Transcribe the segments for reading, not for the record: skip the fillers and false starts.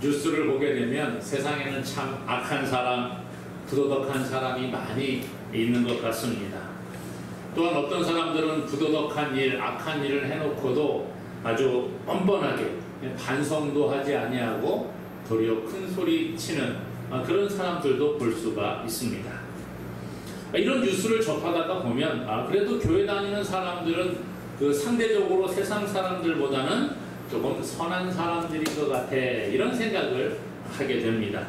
뉴스를 보게 되면 세상에는 참 악한 사람, 부도덕한 사람이 많이 있는 것 같습니다. 또한 어떤 사람들은 부도덕한 일, 악한 일을 해놓고도 아주 뻔뻔하게 반성도 하지 아니하고 도리어 큰 소리 치는 그런 사람들도 볼 수가 있습니다. 이런 뉴스를 접하다가 보면 그래도 교회 다니는 사람들은 그 상대적으로 세상 사람들보다는 조금 선한 사람들인 것 같아, 이런 생각을 하게 됩니다.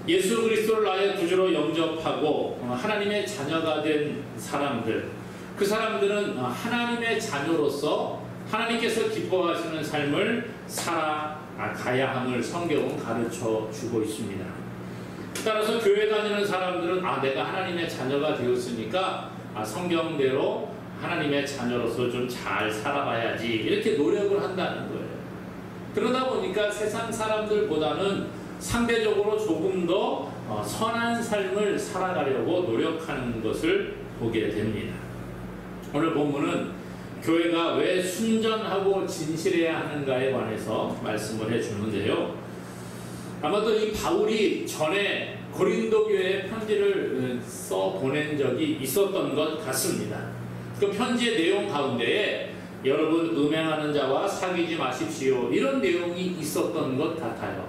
예수 그리스도를 나의 구주로 영접하고 하나님의 자녀가 된 사람들, 그 사람들은 하나님의 자녀로서 하나님께서 기뻐하시는 삶을 살아가야 함을 성경은 가르쳐 주고 있습니다. 따라서 교회 다니는 사람들은 내가 하나님의 자녀가 되었으니까 성경대로 하나님의 자녀로서 좀 잘 살아봐야지, 이렇게 노력을 한다는 거예요. 그러다 보니까 세상 사람들보다는 상대적으로 조금 더 선한 삶을 살아가려고 노력하는 것을 보게 됩니다. 오늘 본문은 교회가 왜 순전하고 진실해야 하는가에 관해서 말씀을 해주는데요. 아마도 이 바울이 전에 고린도 교회에 편지를 써 보낸 적이 있었던 것 같습니다. 그 편지의 내용 가운데에 여러분 음행하는 자와 사귀지 마십시오, 이런 내용이 있었던 것 같아요.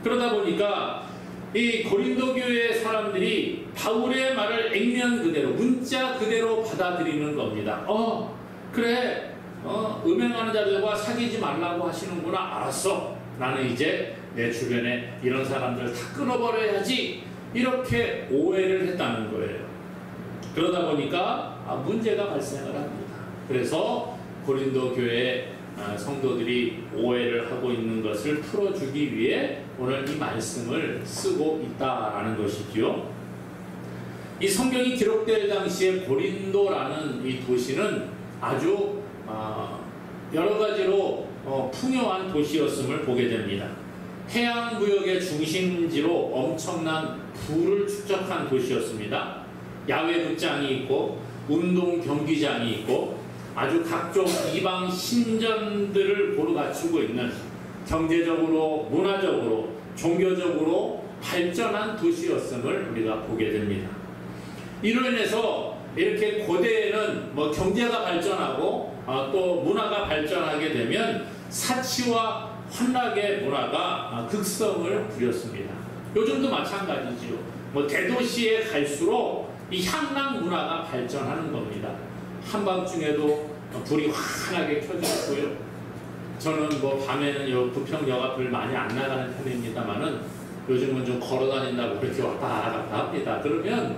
그러다 보니까 이 고린도 교회 사람들이 바울의 말을 액면 그대로, 문자 그대로 받아들이는 겁니다. 그래, 음행하는 자들과 사귀지 말라고 하시는구나, 알았어, 나는 이제 내 주변에 이런 사람들 다 끊어버려야지, 이렇게 오해를 했다는 거예요. 그러다 보니까 문제가 발생을 합니다. 그래서 고린도 교회 성도들이 오해를 하고 있는 것을 풀어주기 위해 오늘 이 말씀을 쓰고 있다라는 것이지요. 이 성경이 기록될 당시에 고린도라는 이 도시는 아주 여러 가지로 풍요한 도시였음을 보게 됩니다. 해양 무역의 중심지로 엄청난 부를 축적한 도시였습니다. 야외 극장이 있고 운동 경기장이 있고 아주 각종 이방 신전들을 고루 갖추고 있는 경제적으로, 문화적으로, 종교적으로 발전한 도시였음을 우리가 보게 됩니다. 이로 인해서 이렇게 고대에는 경제가 발전하고 또 문화가 발전하게 되면 사치와 환락의 문화가 극성을 부렸습니다. 요즘도 마찬가지지요. 대도시에 갈수록 이 향락 문화가 발전하는 겁니다. 한밤중에도 불이 환하게 켜져 있고요. 저는 밤에는 부평역 앞을 많이 안 나가는 편입니다만은 요즘은 좀 걸어 다닌다고 그렇게 왔다 갔다 합니다. 그러면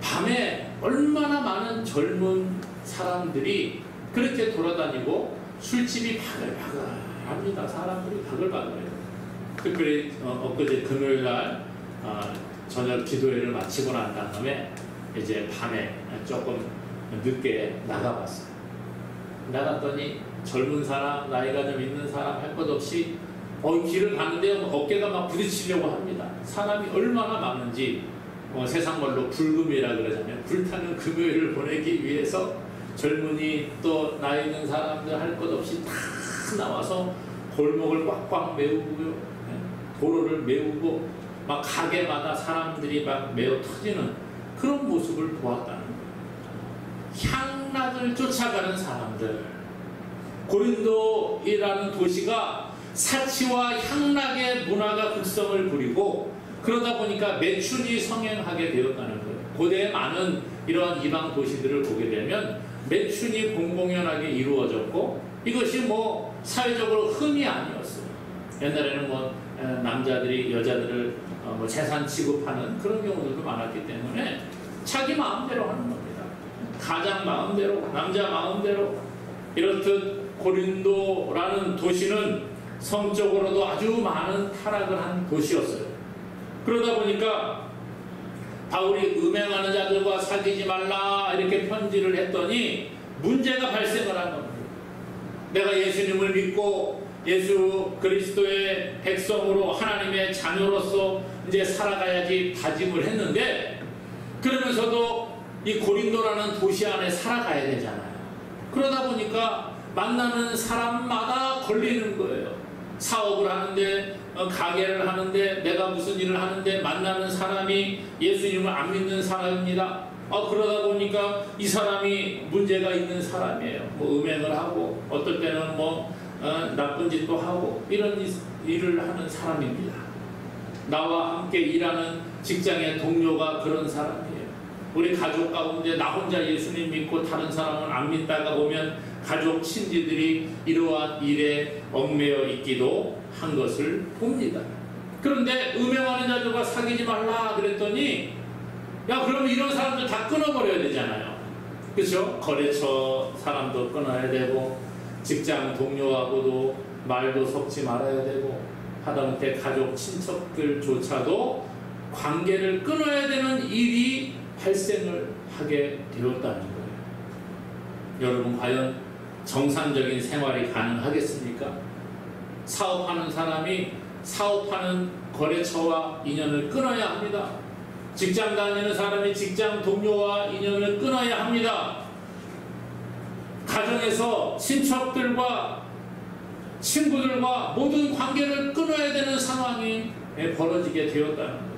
밤에 얼마나 많은 젊은 사람들이 그렇게 돌아다니고 술집이 바글바글합니다. 사람들이 바글바글해요. 특별히 엊그제 금요일날 저녁 기도회를 마치고 난 다음에 이제 밤에 조금 늦게 나가봤어요. 나갔더니 젊은 사람, 나이가 좀 있는 사람 할 것 없이 길을 가는데 어깨가 막 부딪히려고 합니다. 사람이 얼마나 많은지 세상 말로 불금이라 그러잖아요. 불타는 금요일을 보내기 위해서 젊은이 또 나이 있는 사람들 할 것 없이 다 나와서 골목을 꽉꽉 메우고요. 도로를 메우고 막 가게마다 사람들이 막 메어 터지는 그런 모습을 보았다는 거예요. 향락을 쫓아가는 사람들. 고린도이라는 도시가 사치와 향락의 문화가 극성을 부리고 그러다 보니까 매춘이 성행하게 되었다는 거예요. 고대에 많은 이러한 이방 도시들을 보게 되면 매춘이 공공연하게 이루어졌고 이것이 사회적으로 흠이 아니었어요. 옛날에는 남자들이 여자들을 재산 취급하는 그런 경우들도 많았기 때문에 자기 마음대로 하는 겁니다. 가장 마음대로, 남자 마음대로. 이렇듯 고린도라는 도시는 성적으로도 아주 많은 타락을 한 도시였어요. 그러다 보니까 바울이 음행하는 자들과 사귀지 말라 이렇게 편지를 했더니 문제가 발생을 한 겁니다. 내가 예수님을 믿고 예수 그리스도의 백성으로 하나님의 자녀로서 이제 살아가야지 다짐을 했는데 그러면서도 이 고린도라는 도시 안에 살아가야 되잖아요. 그러다 보니까 만나는 사람마다 걸리는 거예요. 사업을 하는데 가게를 하는데 내가 무슨 일을 하는데 만나는 사람이 예수님을 안 믿는 사람입니다. 그러다 보니까 이 사람이 문제가 있는 사람이에요. 뭐 음행을 하고 어떨 때는 뭐 나쁜 짓도 하고 이런 일을 하는 사람입니다. 나와 함께 일하는 직장의 동료가 그런 사람이에요. 우리 가족 가운데 나 혼자 예수님 믿고 다른 사람은 안 믿다가 보면 가족 친지들이 이러한 일에 얽매여 있기도 한 것을 봅니다. 그런데 음행하는 자들과 사귀지 말라 그랬더니 야 그러면 이런 사람들 다 끊어버려야 되잖아요. 그렇죠? 거래처 사람도 끊어야 되고 직장 동료하고도 말도 섞지 말아야 되고 하다못해 가족 친척들조차도 관계를 끊어야 되는 일이 발생을 하게 되었다는 거예요. 여러분 과연 정상적인 생활이 가능하겠습니까? 사업하는 사람이 사업하는 거래처와 인연을 끊어야 합니다. 직장 다니는 사람이 직장 동료와 인연을 끊어야 합니다. 가정에서 친척들과 친구들과 모든 관계를 끊어야 되는 상황이 벌어지게 되었다는 거예요.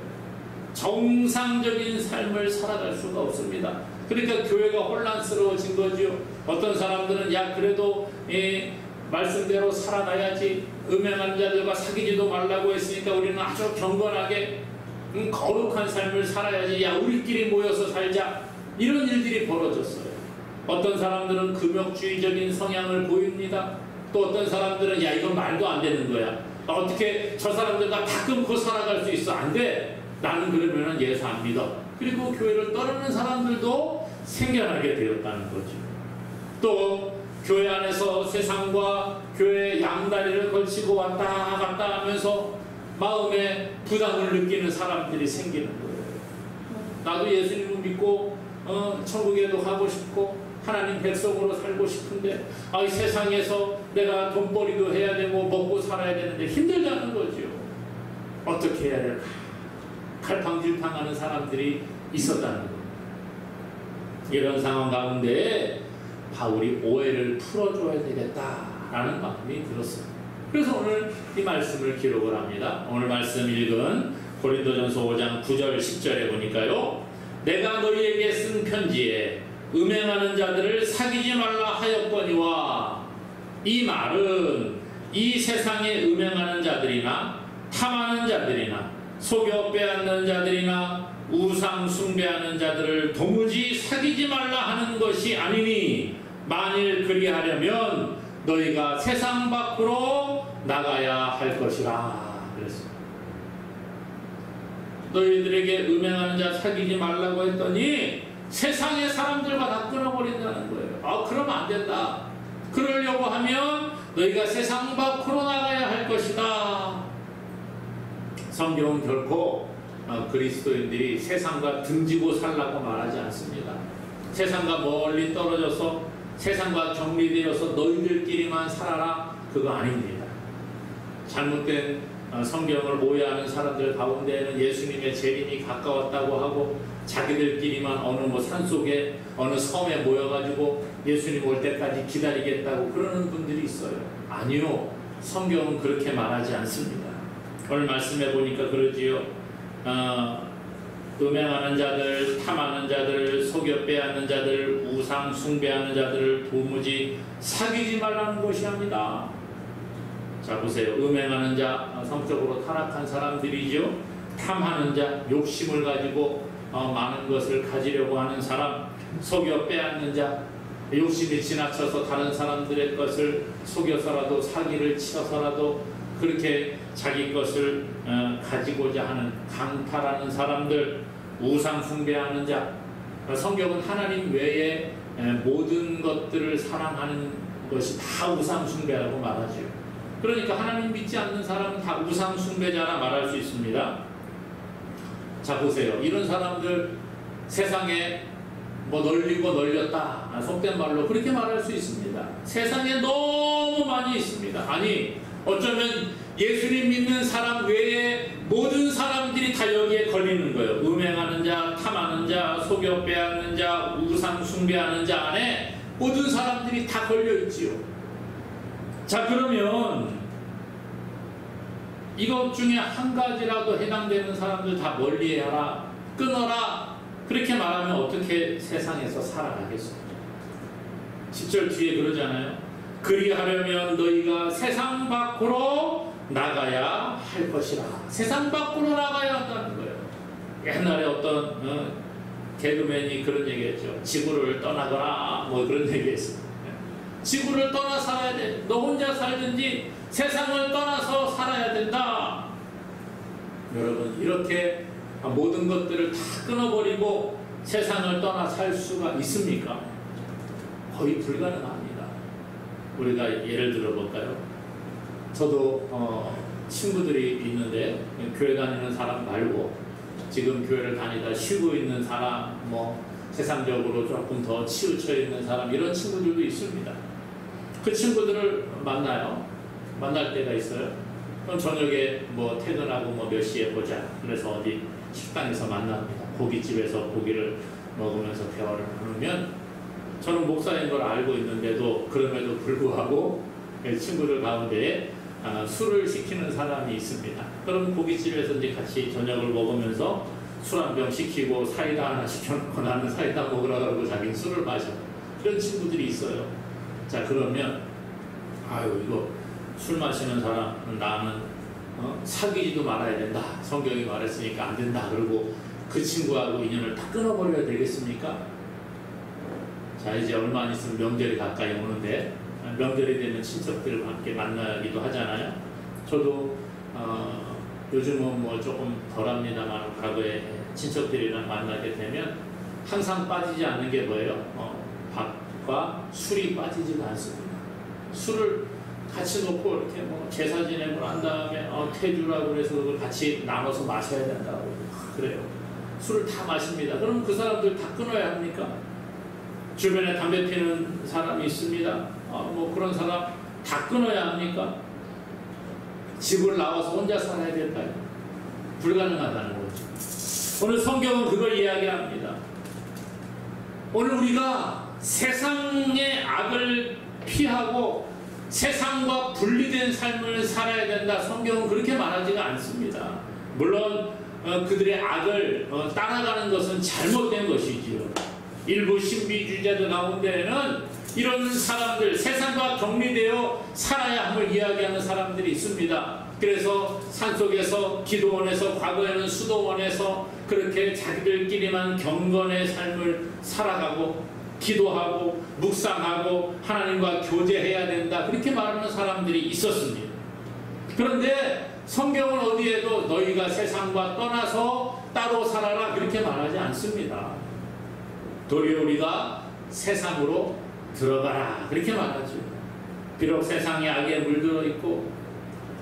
정상적인 삶을 살아갈 수가 없습니다. 그러니까 교회가 혼란스러워진 거죠. 어떤 사람들은 야 그래도 말씀대로 살아가야지, 음행하는 자들과 사귀지도 말라고 했으니까 우리는 아주 경건하게 거룩한 삶을 살아야지, 야 우리끼리 모여서 살자, 이런 일들이 벌어졌어요. 어떤 사람들은 금욕주의적인 성향을 보입니다. 또 어떤 사람들은 야 이건 말도 안 되는 거야, 어떻게 저 사람들과 다 끊고 살아갈 수 있어, 안 돼, 나는 그러면 예수 안 믿어. 그리고 교회를 떠나는 사람들도 생겨나게 되었다는 거죠. 또 교회 안에서 세상과 교회의 양다리를 걸치고 왔다 갔다 하면서 마음에 부담을 느끼는 사람들이 생기는 거예요. 나도 예수님을 믿고 천국에도 가고 싶고 하나님 백성으로 살고 싶은데 이 세상에서 내가 돈벌이도 해야 되고 먹고 살아야 되는데 힘들다는 거죠. 어떻게 해야 될까? 갈팡질팡하는 사람들이 있었다는 거예요. 이런 상황 가운데 바울이 오해를 풀어줘야 되겠다라는 마음이 들었어요. 그래서 오늘 이 말씀을 기록을 합니다. 오늘 말씀 읽은 고린도전서 5장 9절 10절에 보니까요, 내가 너희에게 쓴 편지에 음행하는 자들을 사귀지 말라 하였거니와, 이 말은 이 세상에 음행하는 자들이나 탐하는 자들이나 속여 빼앗는 자들이나 우상 숭배하는 자들을 도무지 사귀지 말라 하는 것이 아니니, 만일 그리하려면 너희가 세상 밖으로 나가야 할 것이라 그랬어요. 너희들에게 음행하는 자 사귀지 말라고 했더니 세상의 사람들과 다 끊어버린다는 거예요. 그러면 안 된다. 그러려고 하면 너희가 세상 밖으로 나가야 할 것이다. 성경은 결코 그리스도인들이 세상과 등지고 살라고 말하지 않습니다. 세상과 멀리 떨어져서 세상과 격리되어서 너희들끼리만 살아라, 그거 아닙니다. 잘못된 성경을 오해하는 사람들 가운데에는 예수님의 재림이 가까웠다고 하고 자기들끼리만 어느 산속에 어느 섬에 모여가지고 예수님 올 때까지 기다리겠다고 그러는 분들이 있어요. 아니요, 성경은 그렇게 말하지 않습니다. 오늘 말씀해 보니까 그러지요. 음행하는 자들, 탐하는 자들, 속여 빼앗는 자들, 우상 숭배하는 자들을 도무지 사귀지 말라는 것이 아니다. 자 보세요. 음행하는 자, 성적으로 타락한 사람들이죠. 탐하는 자, 욕심을 가지고 많은 것을 가지려고 하는 사람, 속여 빼앗는 자, 욕심이 지나쳐서 다른 사람들의 것을 속여서라도 사기를 치어서라도 그렇게 자기 것을 가지고자 하는 강탈하는 사람들, 우상 숭배하는 자. 성경은 하나님 외에 모든 것들을 사랑하는 것이 다 우상 숭배라고 말하죠. 그러니까 하나님 믿지 않는 사람은 다 우상 숭배자라 말할 수 있습니다. 자 보세요. 이런 사람들 세상에 널리고 널렸다, 속된 말로 그렇게 말할 수 있습니다. 세상에 너무 많이 있습니다. 아니 어쩌면 예수님 믿는 사람 외에 모든 사람들이 다 여기에 걸리는 거예요. 음행하는 자, 탐하는 자, 속여 빼앗는 자, 우상 숭배하는 자 안에 모든 사람들이 다 걸려 있지요. 자 그러면 이것 중에 한 가지라도 해당되는 사람들 다 멀리해라, 끊어라. 그렇게 말하면 어떻게 세상에서 살아가겠습니까? 10절 뒤에 그러잖아요. 그리하려면 너희가 세상 밖으로 나가야 할 것이라. 세상 밖으로 나가야 한다는 거예요. 옛날에 어떤 개그맨이 그런 얘기했죠. 지구를 떠나거나 뭐 그런 얘기했어요. 지구를 떠나 살아야 돼. 너 혼자 살든지 세상을 떠나서 살아야 된다. 여러분, 이렇게 모든 것들을 다 끊어버리고 세상을 떠나 살 수가 있습니까? 거의 불가능합니다. 우리가 예를 들어볼까요? 저도 친구들이 있는데, 교회 다니는 사람 말고 지금 교회를 다니다 쉬고 있는 사람, 뭐 세상적으로 조금 더 치우쳐 있는 사람, 이런 친구들도 있습니다. 그 친구들을 만날 때가 있어요. 그럼 저녁에 뭐 퇴근하고 뭐 몇 시에 보자. 그래서 어디 식당에서 만납니다. 고깃집에서 고기를 먹으면서 대화를 나누면, 저는 목사인 걸 알고 있는데도 그럼에도 불구하고 친구들 가운데 술을 시키는 사람이 있습니다. 그럼 고깃집에서 이제 같이 저녁을 먹으면서 술 한 병 시키고 사이다 하나 시켜놓고 나는 사이다 먹으라 그러고 자기는 술을 마셔. 이런 친구들이 있어요. 자, 그러면 아유, 이거 술 마시는 사람은 나는 사귀지도 말아야 된다. 성경이 말했으니까 안 된다. 그러고 그 친구하고 인연을 다 끊어버려야 되겠습니까? 자, 이제 얼마 안 있으면 명절이 가까이 오는데, 명절이 되면 친척들과 함께 만나기도 하잖아요. 저도 요즘은 뭐 조금 덜합니다만 과거에 친척들이랑 만나게 되면 항상 빠지지 않는 게 뭐예요? 밥과 술이 빠지지가 않습니다. 술을 같이 놓고 이렇게 뭐 제사 지내고 난 다음에 태주라고 그래서 그걸 같이 나눠서 마셔야 된다고 그래요. 술을 다 마십니다. 그럼 그 사람들 다 끊어야 합니까? 주변에 담배 피는 사람이 있습니다. 뭐 그런 사람 다 끊어야 합니까? 집을 나와서 혼자 살아야 될까요? 불가능하다는 거죠. 오늘 성경은 그걸 이야기합니다. 오늘 우리가 세상의 악을 피하고 세상과 분리된 삶을 살아야 된다. 성경은 그렇게 말하지가 않습니다. 물론 그들의 악을 따라가는 것은 잘못된 것이지요. 일부 신비주의자들 가운데에는 이런 사람들, 세상과 격리되어 살아야 함을 이야기하는 사람들이 있습니다. 그래서 산속에서, 기도원에서, 과거에는 수도원에서 그렇게 자기들끼리만 경건의 삶을 살아가고 기도하고 묵상하고 하나님과 교제해야 된다. 그렇게 말하는 사람들이 있었습니다. 그런데 성경은 어디에도 너희가 세상과 떠나서 따로 살아라 그렇게 말하지 않습니다. 도리어 우리가 세상으로 들어가라 그렇게 말하죠. 비록 세상에 악에 물들어 있고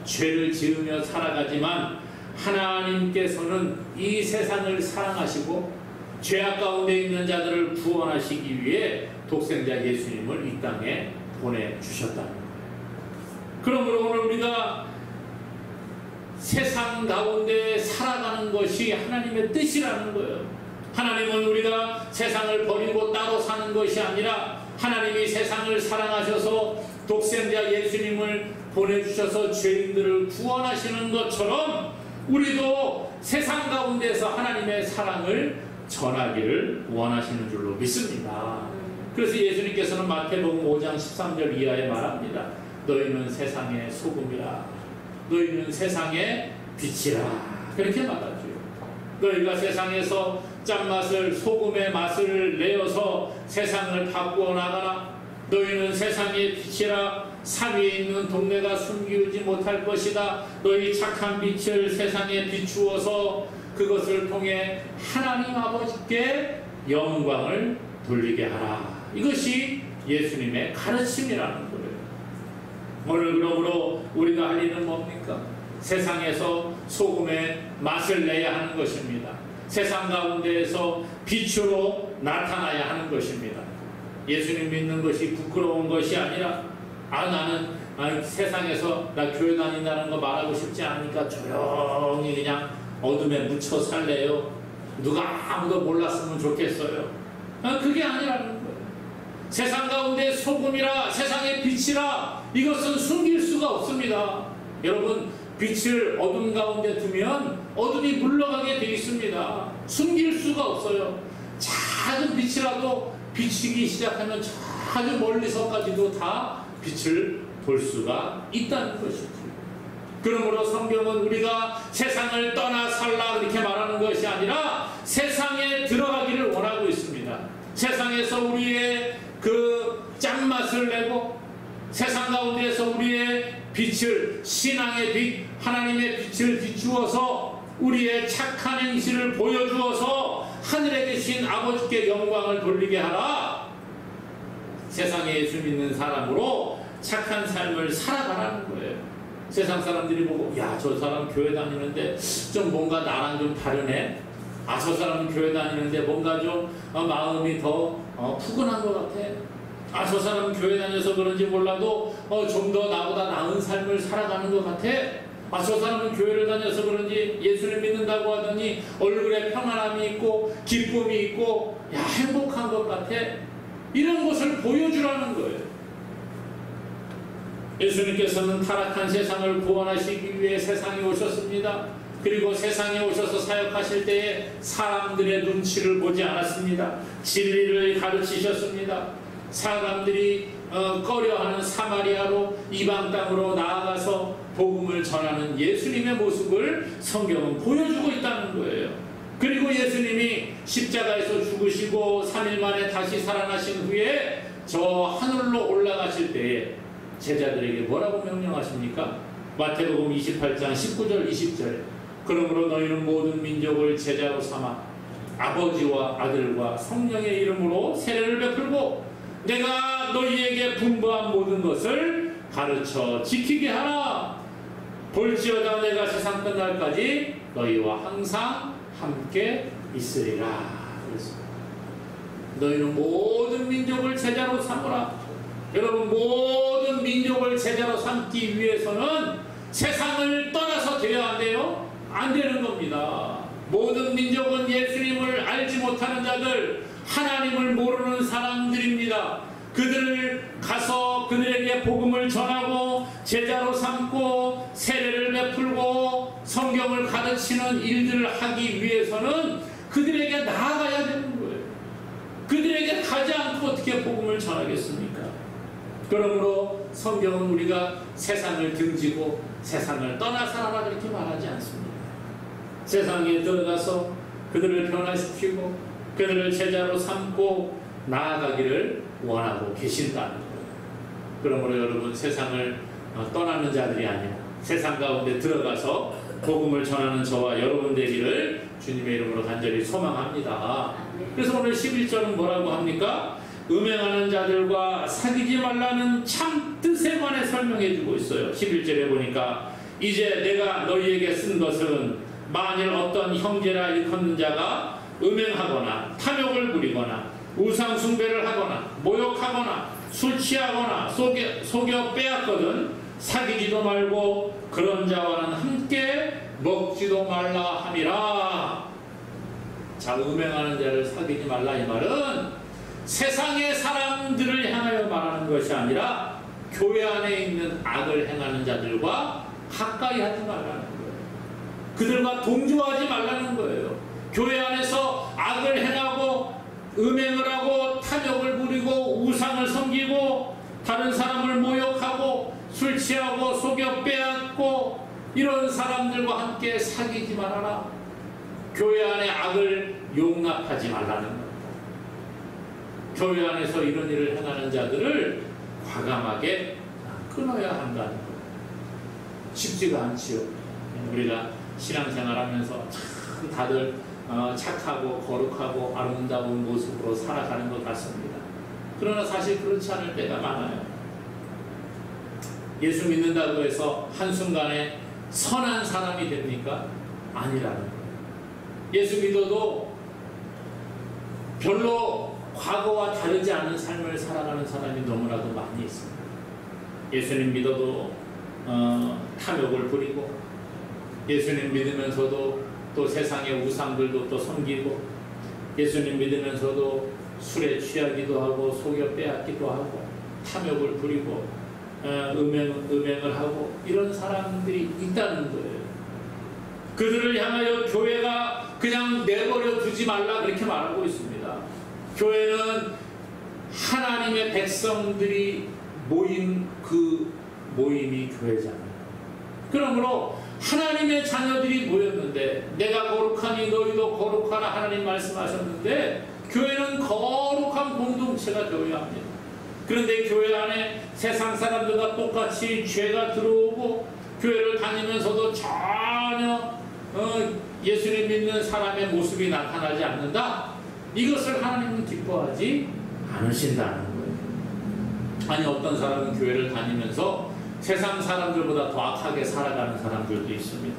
죄를 지으며 살아가지만 하나님께서는 이 세상을 사랑하시고 죄악 가운데 있는 자들을 구원하시기 위해 독생자 예수님을 이 땅에 보내주셨다는 거예요. 그러므로 오늘 우리가 세상 가운데 살아가는 것이 하나님의 뜻이라는 거예요. 하나님은 우리가 세상을 버리고 따로 사는 것이 아니라 하나님이 세상을 사랑하셔서 독생자 예수님을 보내주셔서 죄인들을 구원하시는 것처럼 우리도 세상 가운데서 하나님의 사랑을 전하기를 원하시는 줄로 믿습니다. 그래서 예수님께서는 마태복음 5장 13절 이하에 말합니다. 너희는 세상의 소금이라, 너희는 세상의 빛이라 그렇게 말하죠. 너희가 세상에서 짠맛을, 소금의 맛을 내어서 세상을 바꾸어 나가라. 너희는 세상의 빛이라. 산 위에 있는 동네가 숨기우지 못할 것이다. 너희 착한 빛을 세상에 비추어서 그것을 통해 하나님 아버지께 영광을 돌리게 하라. 이것이 예수님의 가르침이라는 거예요. 오늘 그러므로 우리가 할 일은 뭡니까? 세상에서 소금의 맛을 내야 하는 것입니다. 세상 가운데에서 빛으로 나타나야 하는 것입니다. 예수님 믿는 것이 부끄러운 것이 아니라 나는 세상에서 나 교회 다닌다는 거 말하고 싶지 않으니까 조용히 그냥 어둠에 묻혀 살래요. 누가 아무도 몰랐으면 좋겠어요. 그게 아니라는 거예요. 세상 가운데 소금이라, 세상의 빛이라, 이것은 숨길 수가 없습니다. 여러분, 빛을 어둠 가운데 두면 어둠이 물러가게 되어 있습니다. 숨길 수가 없어요. 작은 빛이라도 비치기 시작하면 아주 멀리서까지도 다 빛을 볼 수가 있다는 것이죠. 그러므로 성경은 우리가 세상을 떠나 살라 이렇게 말하는 것이 아니라 세상에 들어가기를 원하고 있습니다. 세상에서 우리의 그 짠맛을 내고 세상 가운데에서 우리의 빛을, 신앙의 빛, 하나님의 빛을 비추어서 우리의 착한 행실을 보여주어서 하늘에 계신 아버지께 영광을 돌리게 하라. 세상에 예수 믿는 사람으로 착한 삶을 살아가라는 거예요. 세상 사람들이 보고 야, 저 사람 교회 다니는데 좀 뭔가 나랑 좀 다르네. 아, 저 사람은 교회 다니는데 뭔가 좀 마음이 더 푸근한 것 같아. 아, 저 사람은 교회 다녀서 그런지 몰라도 좀 더 나보다 나은 삶을 살아가는 것 같아. 아, 저 사람은 교회를 다녀서 그런지 예수를 믿는다고 하더니 얼굴에 평안함이 있고 기쁨이 있고 야, 행복한 것 같아. 이런 것을 보여주라는 거예요. 예수님께서는 타락한 세상을 구원하시기 위해 세상에 오셨습니다. 그리고 세상에 오셔서 사역하실 때에 사람들의 눈치를 보지 않았습니다. 진리를 가르치셨습니다. 사람들이 꺼려하는 사마리아로 이방 땅으로 나아가서 복음을 전하는 예수님의 모습을 성경은 보여주고 있다는 거예요. 그리고 예수님이 십자가에서 죽으시고 3일 만에 다시 살아나신 후에 저 하늘로 올라가실 때에 제자들에게 뭐라고 명령하십니까? 마태복음 28장 19절 20절 그러므로 너희는 모든 민족을 제자로 삼아 아버지와 아들과 성령의 이름으로 세례를 베풀고 내가 너희에게 분부한 모든 것을 가르쳐 지키게 하라. 볼지어다 내가 세상 끝날까지 너희와 항상 함께 있으리라. 그랬습니다. 너희는 모든 민족을 제자로 삼으라. 여러분, 모든 민족을 제자로 삼기 위해서는 세상을 떠나서 되어야 한대요? 안 되는 겁니다. 모든 민족은 예수님을 알지 못하는 자들, 하나님을 모르는 사람들입니다. 그들을 가서 그들에게 복음을 전하고 제자로 삼고 세례를 베풀고 성경을 가르치는 일들을 하기 위해서는 그들에게 나아가야 되는 거예요. 그들에게 가지 않고 어떻게 복음을 전하겠습니까? 그러므로 성경은 우리가 세상을 등지고 세상을 떠나 살아라 그렇게 말하지 않습니다. 세상에 들어가서 그들을 변화시키고 그들을 제자로 삼고 나아가기를 원하고 계신다는 거예요. 그러므로 여러분, 세상을 떠나는 자들이 아니라 세상 가운데 들어가서 복음을 전하는 저와 여러분 되기를 주님의 이름으로 간절히 소망합니다. 그래서 오늘 11절은 뭐라고 합니까? 음행하는 자들과 사귀지 말라는 참 뜻에 관해 설명해 주고 있어요. 11절에 보니까 이제 내가 너희에게 쓴 것은 만일 어떤 형제라 일컫는 자가 음행하거나 탐욕을 부리거나 우상 숭배를 하거나 모욕하거나 술 취하거나 속여 빼앗거든 사귀지도 말고 그런 자와는 함께 먹지도 말라 함이라. 자, 음행하는 자를 사귀지 말라 이 말은 세상의 사람들을 향하여 말하는 것이 아니라 교회 안에 있는 악을 행하는 자들과 가까이 하지 말라는 거예요. 그들과 동조하지 말라는 거예요. 교회 안에서 악을 행하고 음행을 하고 탐욕을 부리고 우상을 섬기고 다른 사람을 모욕하고 술 취하고 속여 빼앗고 이런 사람들과 함께 사귀지 말아라. 교회 안에 악을 용납하지 말라는 겁니다. 교회 안에서 이런 일을 행하는 자들을 과감하게 끊어야 한다는 거예요. 쉽지가 않지요. 우리가 신앙생활하면서 참 다들 착하고 거룩하고 아름다운 모습으로 살아가는 것 같습니다. 그러나 사실 그렇지 않을 때가 많아요. 예수 믿는다고 해서 한순간에 선한 사람이 됩니까? 아니라는 거예요. 예수 믿어도 별로 과거와 다르지 않은 삶을 살아가는 사람이 너무나도 많이 있습니다. 예수님 믿어도 탐욕을 부리고 예수님 믿으면서도 또 세상의 우상들도 또 섬기고 예수님 믿으면서도 술에 취하기도 하고 속여 빼앗기도 하고 탐욕을 부리고 음행을 하고 이런 사람들이 있다는 거예요. 그들을 향하여 교회가 그냥 내버려 두지 말라 그렇게 말하고 있습니다. 교회는 하나님의 백성들이 모인 그 모임이 교회잖아요. 그러므로 하나님의 자녀들이 모였는데 내가 거룩하니 너희도 거룩하라 하나님 말씀하셨는데 교회는 거룩한 공동체가 되어야 합니다. 그런데 교회 안에 세상 사람들과 똑같이 죄가 들어오고 교회를 다니면서도 전혀 예수님 믿는 사람의 모습이 나타나지 않는다? 이것을 하나님은 기뻐하지 않으신다는 거예요. 아니 어떤 사람은 교회를 다니면서 세상 사람들보다 더 악하게 살아가는 사람들도 있습니다.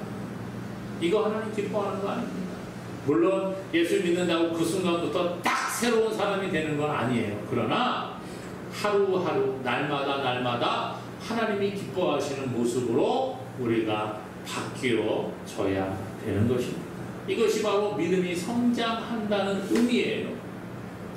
이거 하나님 기뻐하는 거 아닙니다. 물론 예수 믿는다고 그 순간부터 딱 새로운 사람이 되는 건 아니에요. 그러나 하루하루 날마다 하나님이 기뻐하시는 모습으로 우리가 바뀌어져야 되는 것입니다. 이것이 바로 믿음이 성장한다는 의미예요.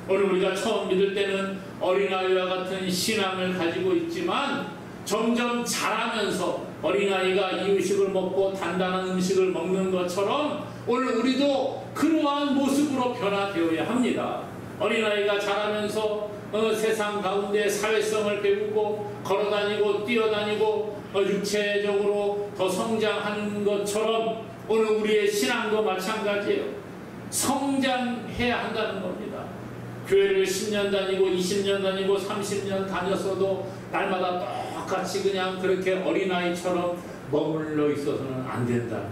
오늘 우리가 처음 믿을 때는 어린아이와 같은 신앙을 가지고 있지만 점점 자라면서 어린아이가 이유식을 먹고 단단한 음식을 먹는 것처럼 오늘 우리도 그러한 모습으로 변화되어야 합니다. 어린아이가 자라면서 세상 가운데 사회성을 배우고 걸어다니고 뛰어다니고 육체적으로 더 성장하는 것처럼 오늘 우리의 신앙도 마찬가지예요. 성장해야 한다는 겁니다. 교회를 10년 다니고 20년 다니고 30년 다녔어도 날마다 똑같이 그냥 그렇게 어린아이처럼 머물러 있어서는 안 된다.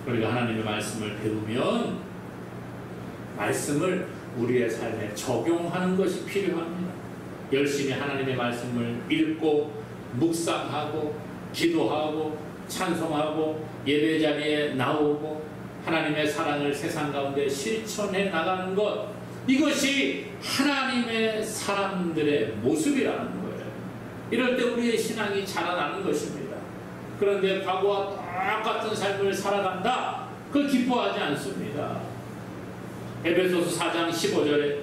우리가 하나님의 말씀을 배우면 말씀을 우리의 삶에 적용하는 것이 필요합니다. 열심히 하나님의 말씀을 읽고 묵상하고 기도하고 찬송하고 예배 자리에 나오고 하나님의 사랑을 세상 가운데 실천해 나가는 것, 이것이 하나님의 사람들의 모습이라는 거예요. 이럴 때 우리의 신앙이 자라나는 것입니다. 그런데 과거와 똑같은 삶을 살아간다? 그걸 기뻐하지 않습니다. 에베소서 4장 15절에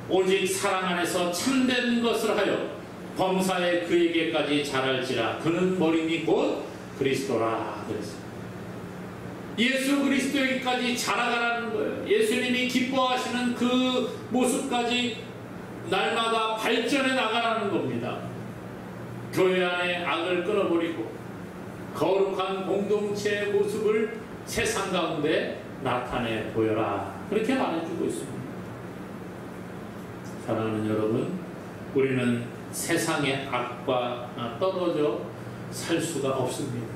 오직 사랑 안에서 참된 것을 하여 범사에 그에게까지 자랄지라 그는 머리니 곧 그리스도라 그랬습니다. 예수 그리스도에게까지 자라가라는 거예요. 예수님이 기뻐하시는 그 모습까지 날마다 발전해 나가라는 겁니다. 교회 안에 악을 끊어버리고 거룩한 공동체의 모습을 세상 가운데 나타내 보여라. 그렇게 말해주고 있습니다. 사랑하는 여러분, 우리는 세상의 악과 떨어져 살 수가 없습니다.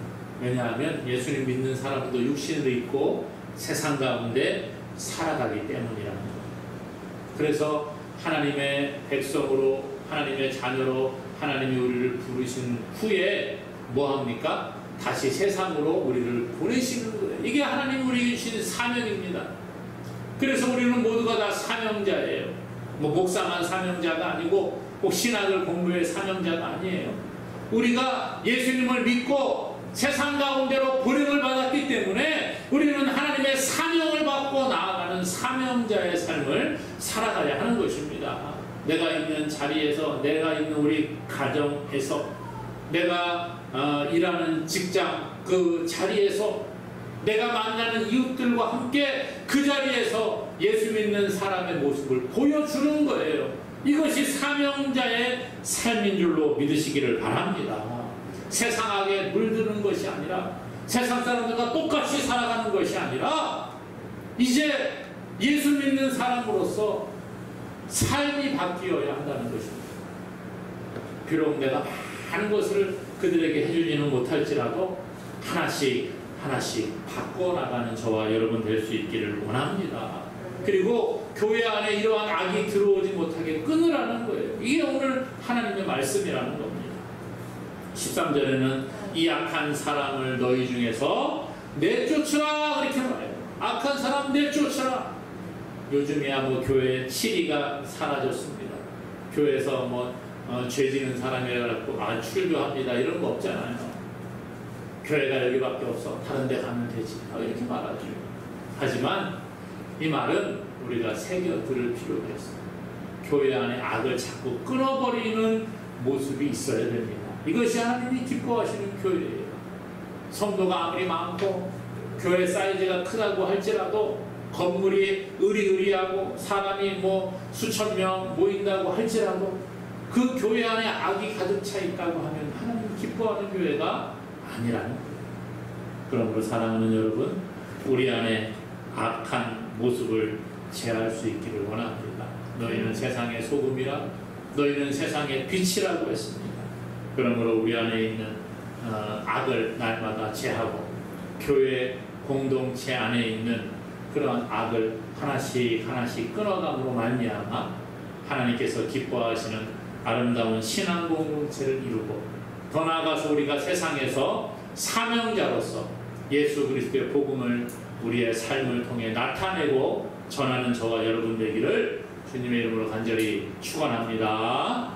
왜냐하면 예수님 믿는 사람도 육신을 입고 세상 가운데 살아가기 때문이랍니다. 그래서 하나님의 백성으로, 하나님의 자녀로 하나님이 우리를 부르신 후에 뭐합니까? 다시 세상으로 우리를 보내시는 거예요. 이게 하나님 우리에게 주신 사명입니다. 그래서 우리는 모두가 다 사명자예요. 뭐 목사만 사명자가 아니고 꼭 신학을 공부의 사명자가 아니에요. 우리가 예수님을 믿고 세상 가운데로 보냄을 받았기 때문에 우리는 하나님의 사명을 받고 나아가는 사명자의 삶을 살아가야 하는 것입니다. 내가 있는 자리에서, 내가 있는 우리 가정에서, 내가 일하는 직장 그 자리에서, 내가 만나는 이웃들과 함께 그 자리에서 예수 믿는 사람의 모습을 보여주는 거예요. 이것이 사명자의 삶인 줄로 믿으시기를 바랍니다. 세상하게 물드는 것이 아니라, 세상 사람들과 똑같이 살아가는 것이 아니라, 이제 예수 믿는 사람으로서 삶이 바뀌어야 한다는 것입니다. 비록 내가 많은 것을 그들에게 해주지는 못할지라도 하나씩 바꿔나가는 저와 여러분 될 수 있기를 원합니다. 그리고 교회 안에 이러한 악이 들어오지 못하게 끊으라는 거예요. 이게 오늘 하나님의 말씀이라는 겁니다. 13절에는 이 악한 사람을 너희 중에서 내쫓으라 그렇게 말해요. 악한 사람 내쫓으라. 요즘이야 뭐 교회 치리가 사라졌습니다. 교회에서 죄 지는 사람이라 갖고 출교합니다 이런 거 없잖아요. 교회가 여기밖에 없어, 다른 데 가면 되지, 이렇게 말하죠. 하지만 이 말은 우리가 새겨 들을 필요가 있어요. 교회 안에 악을 자꾸 끊어버리는 모습이 있어야 됩니다. 이것이 하나님이 기뻐하시는 교회예요. 성도가 아무리 많고 교회 사이즈가 크다고 할지라도, 건물이 으리으리하고 사람이 수천 명 모인다고 할지라도, 그 교회 안에 악이 가득 차 있다고 하면 하나님 기뻐하는 교회가 아니라는 거예요. 그러므로 사랑하는 여러분, 우리 안에 악한 모습을 제할 수 있기를 원합니다. 너희는 세상의 소금이라, 너희는 세상의 빛이라고 했습니다. 그러므로 우리 안에 있는 악을 날마다 제하고, 교회 공동체 안에 있는 그러한 악을 하나씩 하나씩 끊어감으로 말미암아 하나님께서 기뻐하시는 아름다운 신앙 공동체를 이루고, 더 나아가서 우리가 세상에서 사명자로서 예수 그리스도의 복음을 우리의 삶을 통해 나타내고 전하는 저와 여러분 되기를 주님의 이름으로 간절히 축원합니다.